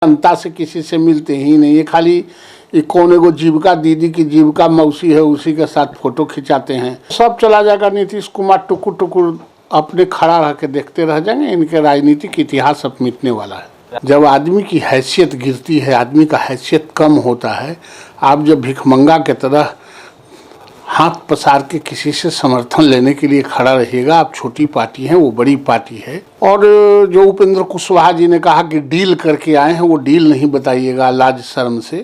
जनता से किसी से मिलते ही नहीं है। खाली ये कौन एगो जीविका दीदी की जीविका मौसी है उसी के साथ फोटो खिंचाते हैं। सब चला जाएगा। नीतीश कुमार टुकुर टुकुर अपने खड़ा रह के देखते रह जाएंगे। इनके राजनीतिक इतिहास अब मिटने वाला है। जब आदमी की हैसियत गिरती है, आदमी का हैसियत कम होता है, आप जब भिखमंगा के तरह हाथ पसार के किसी से समर्थन लेने के लिए खड़ा रहिएगा, आप छोटी पार्टी हैं, वो बड़ी पार्टी है। और जो उपेंद्र कुशवाहा जी ने कहा कि डील करके आए हैं, वो डील नहीं बताइएगा लाज शर्म से।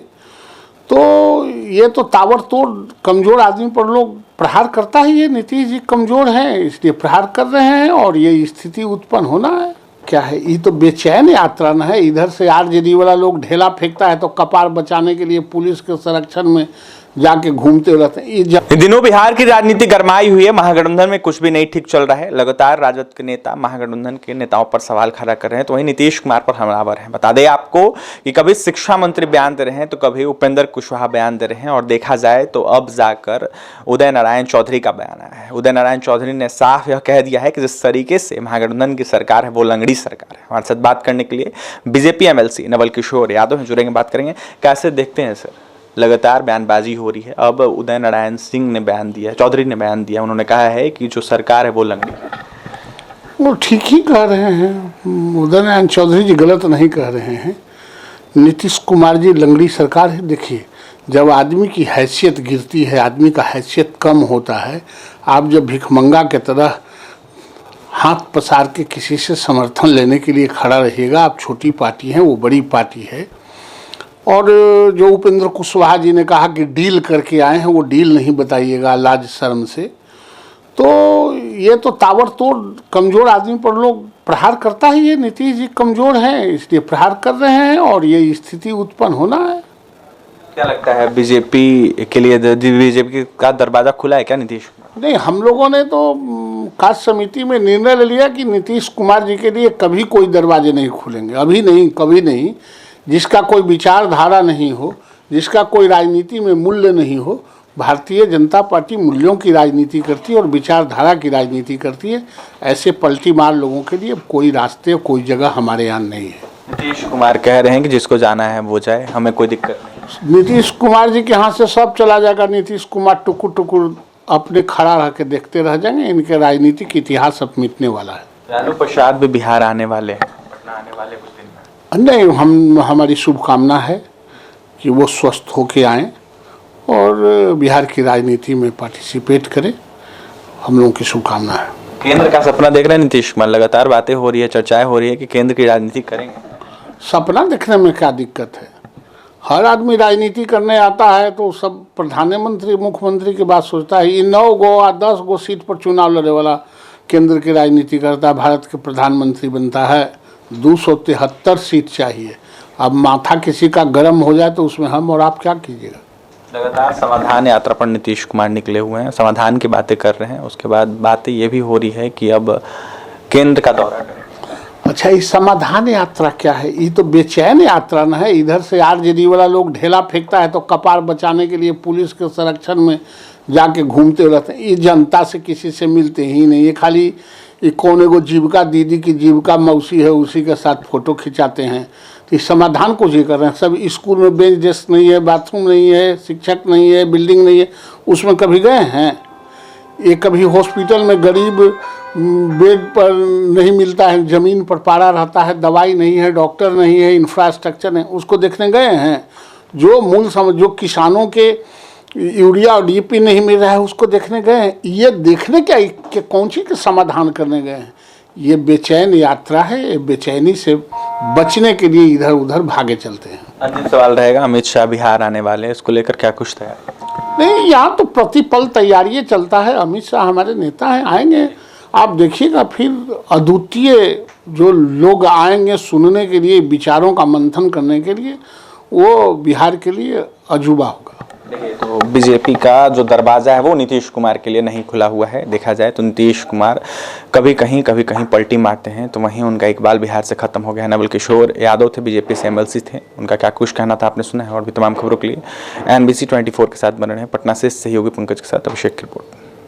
तो ये तो ताबड़तोड़ कमजोर आदमी पर लोग प्रहार करता है। ये नीतीश जी कमजोर हैं इसलिए प्रहार कर रहे हैं और ये स्थिति उत्पन्न होना है। क्या है, ये तो बेचैन यात्रा न है। इधर से आरजेडी वाला लोग ढेला फेंकता है तो कपार बचाने के लिए पुलिस के संरक्षण में जाके घूमते रहते हैं। इन दिनों बिहार की राजनीति गरमाई हुई है। महागठबंधन में कुछ भी नहीं ठीक चल रहा है। लगातार राजद के नेता महागठबंधन के नेताओं पर सवाल खड़ा कर रहे हैं, तो वहीं नीतीश कुमार पर हमलावर हैं। बता दें आपको कि कभी शिक्षा मंत्री बयान दे रहे हैं तो कभी उपेंद्र कुशवाहा बयान दे रहे हैं, और देखा जाए तो अब जाकर उदय नारायण चौधरी का बयान आया है। उदय नारायण चौधरी ने साफ यह कह दिया है कि जिस तरीके से महागठबंधन की सरकार है वो लंगड़ी सरकार है। हमारे साथ बात करने के लिए बीजेपी एमएलसी नवल किशोर यादव हैं, जुड़ेंगे, बात करेंगे। कैसे देखते हैं सर, लगातार बयानबाजी हो रही है। अब उदय नारायण सिंह ने बयान दिया, चौधरी ने बयान दिया, उन्होंने कहा है कि जो सरकार है वो लंगड़ी है। वो ठीक ही कह रहे हैं। उदय नारायण चौधरी जी गलत नहीं कह रहे हैं। नीतीश कुमार जी लंगड़ी सरकार है। देखिए, जब आदमी की हैसियत गिरती है, आदमी का हैसियत कम होता है, आप जब भिखमंगा के तरह हाथ पसार के किसी से समर्थन लेने के लिए खड़ा रहिएगा, आप छोटी पार्टी हैं, वो बड़ी पार्टी है। और जो उपेंद्र कुशवाहा जी ने कहा कि डील करके आए हैं, वो डील नहीं बताइएगा लाज शर्म से। तो ये तो ताबड़तोड़ कमजोर आदमी पर लोग प्रहार करता है। ये नीतीश जी कमजोर हैं इसलिए प्रहार कर रहे हैं और ये स्थिति उत्पन्न होना है। क्या लगता है, बीजेपी के लिए बीजेपी का दरवाजा खुला है क्या नीतीश कुमार? नहीं, हम लोगों ने तो कार्य समिति में निर्णय ले लिया कि नीतीश कुमार जी के लिए कभी कोई दरवाजे नहीं खुलेंगे। अभी नहीं, कभी नहीं। जिसका कोई विचारधारा नहीं हो, जिसका कोई राजनीति में मूल्य नहीं हो। भारतीय जनता पार्टी मूल्यों की राजनीति करती है और विचारधारा की राजनीति करती है। ऐसे पलटी मार लोगों के लिए कोई रास्ते, कोई जगह हमारे यहाँ नहीं है। नीतीश कुमार कह रहे हैं कि जिसको जाना है वो जाए, हमें कोई दिक्कत नहीं। नीतीश कुमार जी के हाथ से सब चला जाएगा। नीतीश कुमार टुकुर टुकुर अपने खड़ा रह के देखते रह जाएंगे। इनके राजनीतिक इतिहास अब मिटने वाला है। लालू प्रसाद भी बिहार आने वाले हैं, पटना आने वाले कुछ दिन में। नहीं, हमारी शुभकामना है कि वो स्वस्थ होके आएँ और बिहार की राजनीति में पार्टिसिपेट करें। हम लोगों की शुभकामना है। केंद्र का सपना देख रहे हैं नीतीश कुमार। लगातार बातें हो रही है, चर्चाएं हो रही है कि केंद्र की राजनीति करेंगे। सपना देखने में क्या दिक्कत है? हर आदमी राजनीति करने आता है तो सब प्रधानमंत्री मुख्यमंत्री की बात सोचता है। ये 9 गो या 10 गो सीट पर चुनाव लड़े वाला केंद्र की राजनीति करता है, भारत के प्रधानमंत्री बनता है। 273 सीट चाहिए। अब माथा किसी का गर्म हो जाए तो उसमें हम और आप क्या कीजिएगा। लगातार समाधान यात्रा पर नीतीश कुमार निकले हुए हैं, समाधान की बातें कर रहे हैं। उसके बाद बातें ये भी हो रही है कि अब केंद्र का दौरा करें। अच्छा, ये समाधान यात्रा क्या है? ये तो बेचैन यात्रा न है। इधर से आरजेडी वाला लोग ढेला फेंकता है तो कपार बचाने के लिए पुलिस के संरक्षण में जाके घूमते रहते हैं। ये जनता से किसी से मिलते ही नहीं है। खाली ये कौन एगो जीविका दीदी की जीविका मौसी है उसी के साथ फोटो खिंचाते हैं। तो इस समाधान को जी कर रहे हैं। सब स्कूल में बेंच डेस्क नहीं है, बाथरूम नहीं है, शिक्षक नहीं है, बिल्डिंग नहीं है, उसमें कभी गए हैं? ये कभी हॉस्पिटल में गरीब बेड पर नहीं मिलता है, ज़मीन पर पड़ा रहता है, दवाई नहीं है, डॉक्टर नहीं है, इंफ्रास्ट्रक्चर नहीं, उसको देखने गए हैं? जो मूल जो किसानों के यूरिया और डीएपी नहीं मिल रहा है उसको देखने गए हैं? ये देखने क्या कौन सी के समाधान करने गए हैं? ये बेचैन यात्रा है। ये बेचैनी से बचने के लिए इधर उधर भागे चलते हैं। अंतिम सवाल रहेगा, अमित शाह बिहार आने वाले हैं, इसको लेकर क्या कुछ तैयार? नहीं, यहाँ तो प्रतिपल तैयारी चलता है। अमित शाह हमारे नेता हैं, आएंगे। आप देखिएगा, फिर अद्वितीय जो लोग आएंगे सुनने के लिए, विचारों का मंथन करने के लिए, वो बिहार के लिए अजूबा होगा। तो बीजेपी का जो दरवाजा है वो नीतीश कुमार के लिए नहीं खुला हुआ है। देखा जाए तो नीतीश कुमार कभी कहीं पलटी मारते हैं, तो वहीं उनका इकबाल बिहार से खत्म हो गया। नवल किशोर यादव थे, बीजेपी से एमएलसी थे, उनका क्या कुछ कहना था आपने सुना है। और भी तमाम खबरों के लिए NBC 24 के साथ बने रहे हैं। पटना से सहयोगी पंकज के साथ अभिषेक की रिपोर्ट।